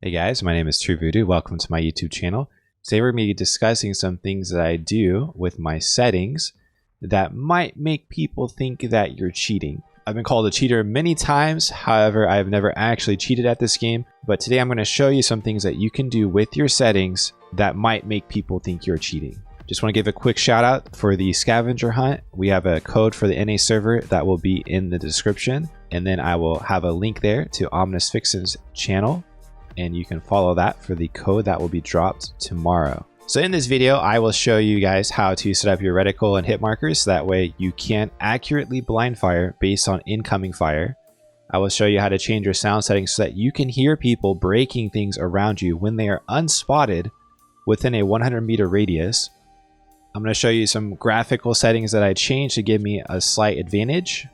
Hey guys, my name is True Voodoo. Welcome to my YouTube channel. Today we're going to be discussing some things that I do with my settings that might make people think that you're cheating. I've been called a cheater many times, however, I've never actually cheated at this game. But today I'm going to show you some things that you can do with your settings that might make people think you're cheating. Just want to give a quick shout out for the scavenger hunt. We have a code for the NA server that will be in the description. And then I will have a link there to Ominous Fixin's channel, and you can follow that for the code that will be dropped tomorrow. So in this video, I will show you guys how to set up your reticle and hit markers so that way you can accurately blind fire based on incoming fire. I will show you how to change your sound settings so that you can hear people breaking things around you when they are unspotted within a 100-meter radius. I'm going to show you some graphical settings that I changed to give me a slight advantage.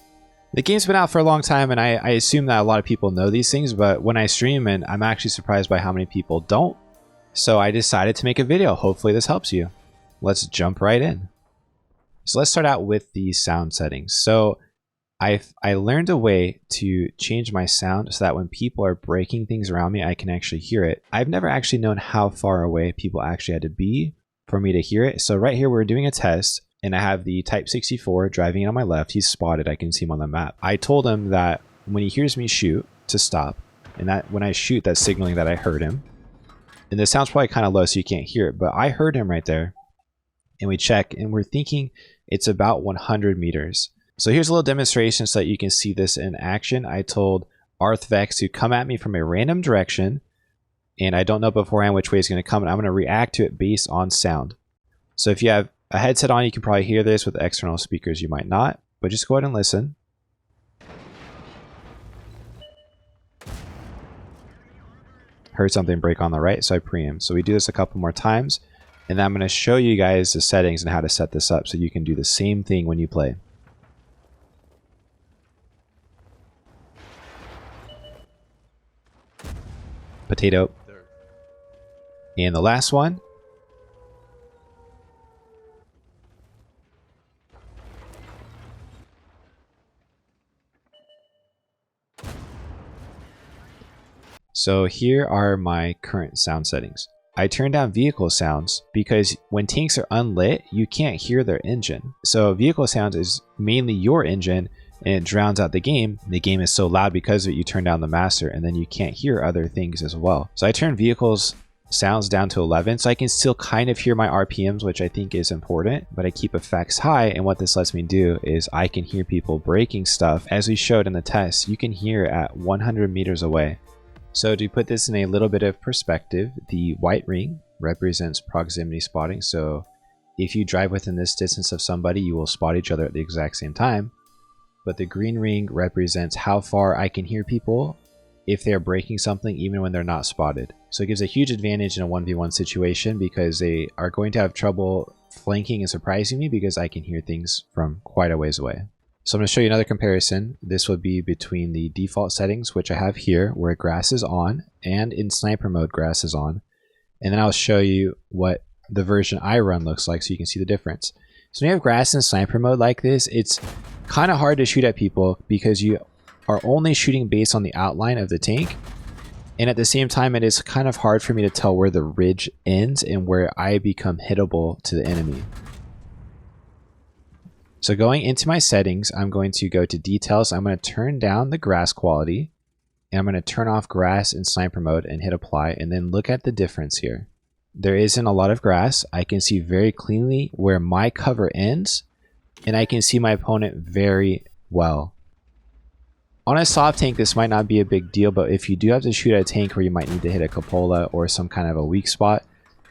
The game's been out for a long time, and I assume that a lot of people know these things, but when I stream, and I'm actually surprised by how many people don't. So I decided to make a video. Hopefully this helps you. Let's jump right in. So let's start out with the sound settings. So I learned a way to change my sound so that when people are breaking things around me, I can actually hear it. I've never actually known how far away people actually had to be for me to hear it. So right here, we're doing a test. And I have the Type 64 driving in on my left. He's spotted. I can see him on the map. I told him that when he hears me shoot, to stop. And that when I shoot, that's signaling that I heard him. And the sound's probably kind of low, so you can't hear it. But I heard him right there. And we check, and we're thinking it's about 100 meters. So here's a little demonstration so that you can see this in action. I told Arthvex to come at me from a random direction. And I don't know beforehand which way he's going to come. And I'm going to react to it based on sound. So if you have a headset on, you can probably hear this. With external speakers, you might not, but just go ahead and listen. Heard something break on the right, so I preempt. So we do this a couple more times, and then I'm going to show you guys the settings and how to set this up so you can do the same thing when you play. Potato. And the last one. So here are my current sound settings. I turned down vehicle sounds because when tanks are unlit, you can't hear their engine. So vehicle sounds is mainly your engine, and it drowns out the game. The game is so loud because of it, you turn down the master, and then you can't hear other things as well. So I turned vehicles sounds down to 11, so I can still kind of hear my RPMs, which I think is important, but I keep effects high. And what this lets me do is I can hear people breaking stuff. As we showed in the test, you can hear at 100 meters away. So to put this in a little bit of perspective, the white ring represents proximity spotting. So if you drive within this distance of somebody, you will spot each other at the exact same time. But the green ring represents how far I can hear people if they're breaking something, even when they're not spotted. So it gives a huge advantage in a 1v1 situation because they are going to have trouble flanking and surprising me because I can hear things from quite a ways away. So I'm going to show you another comparison. This would be between the default settings, which I have here, where grass is on, and in sniper mode, grass is on. And then I'll show you what the version I run looks like so you can see the difference. So when you have grass in sniper mode like this, it's kind of hard to shoot at people because you are only shooting based on the outline of the tank. And at the same time, it is kind of hard for me to tell where the ridge ends and where I become hittable to the enemy. So going into my settings, I'm going to go to details. I'm going to turn down the grass quality, and I'm going to turn off grass in sniper mode and hit apply, and then look at the difference here. There isn't a lot of grass. I can see very cleanly where my cover ends, and I can see my opponent very well. On a soft tank, this might not be a big deal, but if you do have to shoot at a tank where you might need to hit a cupola or some kind of a weak spot,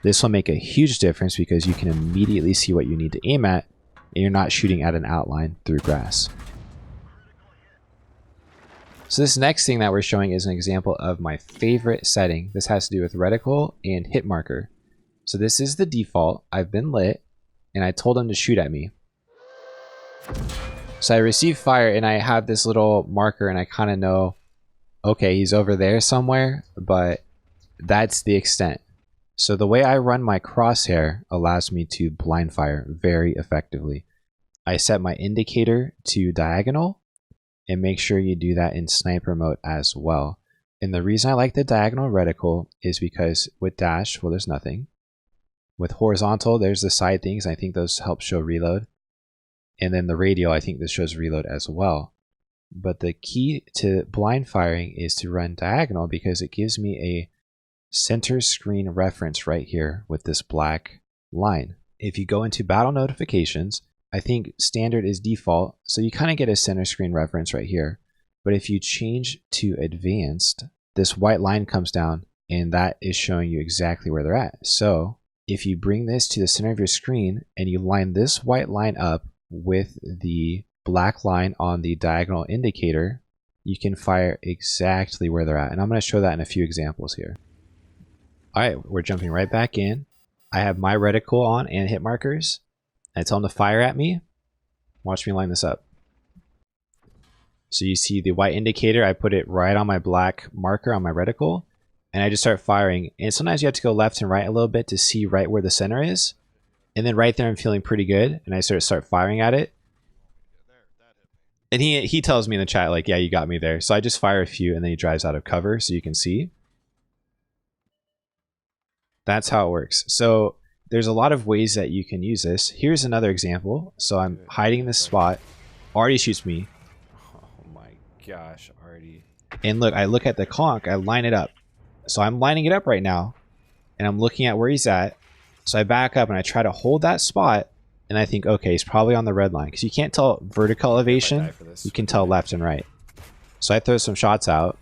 this will make a huge difference because you can immediately see what you need to aim at, and you're not shooting at an outline through grass. So this next thing that we're showing is an example of my favorite setting. This has to do with reticle and hit marker. So this is the default. I've been lit, and I told him to shoot at me. So I receive fire, and I have this little marker, and I kind of know, okay, he's over there somewhere, but that's the extent. So the way I run my crosshair allows me to blind fire very effectively. I set my indicator to diagonal, and make sure you do that in sniper mode as well. And the reason I like the diagonal reticle is because with dash, well, there's nothing. With horizontal, there's the side things. I think those help show reload. And then the radial, I think this shows reload as well. But the key to blind firing is to run diagonal because it gives me a center screen reference right here with this black line. If you go into battle notifications, I think standard is default, so you kind of get a center screen reference right here. But if you change to advanced, this white line comes down and that is showing you exactly where they're at. So if you bring this to the center of your screen and you line this white line up with the black line on the diagonal indicator, you can fire exactly where they're at. And I'm going to show that in a few examples here. All right, we're jumping right back in. I have my reticle on and hit markers. I tell them to fire at me. Watch me line this up. So you see the white indicator, I put it right on my black marker on my reticle, and I just start firing. And sometimes you have to go left and right a little bit to see right where the center is. And then right there I'm feeling pretty good, and I start firing at it. And he tells me in the chat, like, yeah, you got me there. So I just fire a few, and then he drives out of cover so you can see. That's how it works. So there's a lot of ways that you can use this. Here's another example. So I'm hiding in this spot. Already shoots me. Oh my gosh, already. And look, I look at the conch, I line it up. So I'm lining it up right now, and I'm looking at where he's at. So I back up and I try to hold that spot, and I think, okay, he's probably on the red line, because you can't tell vertical elevation, you can tell left and right. So I throw some shots out,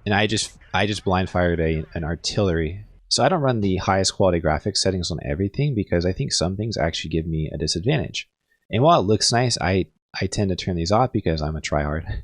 and I just blind fired an artillery. So I don't run the highest quality graphics settings on everything because I think some things actually give me a disadvantage. And while it looks nice, I tend to turn these off because I'm a tryhard.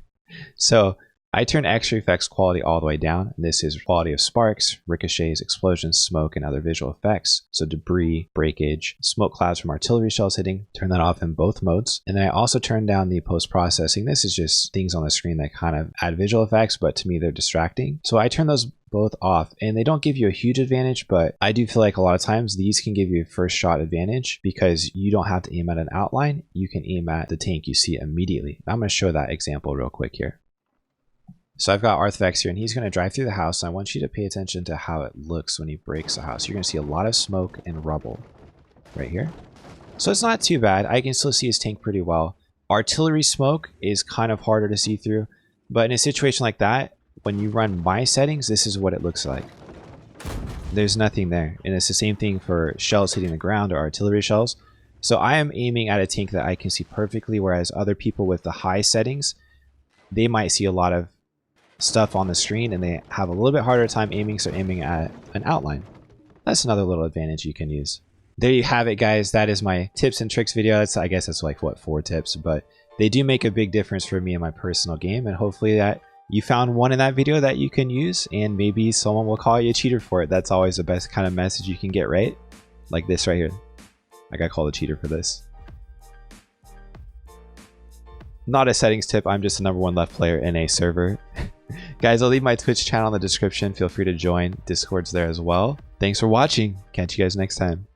So I turn extra effects quality all the way down. And this is quality of sparks, ricochets, explosions, smoke, and other visual effects. So debris, breakage, smoke clouds from artillery shells hitting, turn that off in both modes. And then I also turn down the post-processing. This is just things on the screen that kind of add visual effects, but to me they're distracting. So I turn those both off, and they don't give you a huge advantage, but I do feel like a lot of times these can give you a first shot advantage because you don't have to aim at an outline. You can aim at the tank you see immediately. I'm going to show that example real quick here. So I've got Arthvex here, and he's going to drive through the house. And I want you to pay attention to how it looks when he breaks the house. You're going to see a lot of smoke and rubble right here. So it's not too bad. I can still see his tank pretty well. Artillery smoke is kind of harder to see through, but in a situation like that, when you run my settings, this is what it looks like. There's nothing there. And it's the same thing for shells hitting the ground or artillery shells. So I am aiming at a tank that I can see perfectly, whereas other people with the high settings, they might see a lot of stuff on the screen and they have a little bit harder time aiming, so aiming at an outline. That's another little advantage you can use. There you have it, guys. That is my tips and tricks video. I guess that's like, what, 4 tips, but they do make a big difference for me in my personal game, and hopefully that you found one in that video that you can use, and maybe someone will call you a cheater for it. That's always the best kind of message you can get, right? Like this right here. I got called a cheater for this. Not a settings tip, I'm just a #1 left player in a server. Guys, I'll leave my Twitch channel in the description. Feel free to join. Discord's there as well. Thanks for watching. Catch you guys next time.